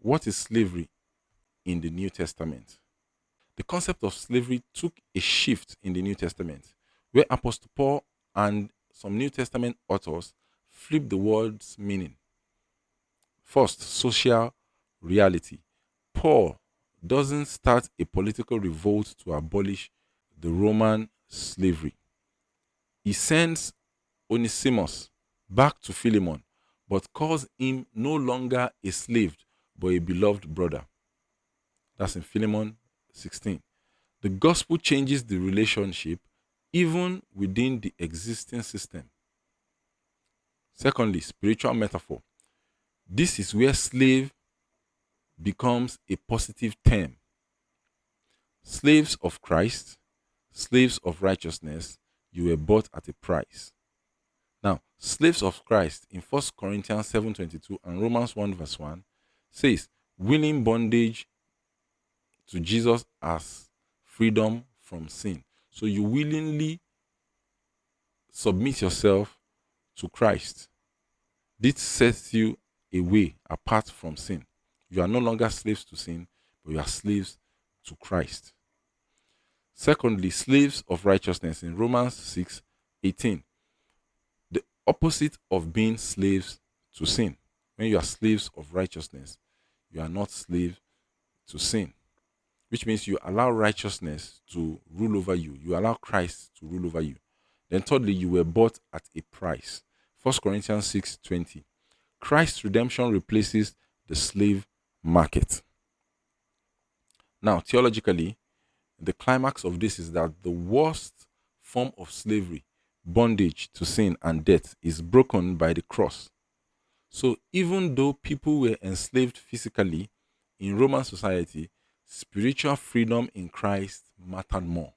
What is slavery in the New Testament? The concept of slavery took a shift in the New Testament, where Apostle Paul and some New Testament authors flipped the word's meaning. First, social reality. Paul doesn't start a political revolt to abolish the Roman slavery. He sends Onesimus back to Philemon, but calls him no longer a slave, but a beloved brother. That's in Philemon 16. The gospel changes the relationship even within the existing system. Secondly, spiritual metaphor. This is where slave becomes a positive term. Slaves of Christ, slaves of righteousness, you were bought at a price. Now, slaves of Christ in 1 Corinthians 7:22 and Romans 1 verse 1 says, willing bondage to Jesus as freedom from sin. So you willingly submit yourself to Christ. This sets you away apart from sin. You are no longer slaves to sin, but you are slaves to Christ. Secondly, slaves of righteousness in Romans 6:18. The opposite of being slaves to sin. When you are slaves of righteousness, you are not slaves to sin, which means you allow righteousness to rule over you. You allow Christ to rule over you. Then thirdly, you were bought at a price. 1 Corinthians 6:20. Christ's redemption replaces the slave market. Now, theologically, the climax of this is that the worst form of slavery, bondage to sin and death, is broken by the cross. So even though people were enslaved physically in Roman society, spiritual freedom in Christ mattered more.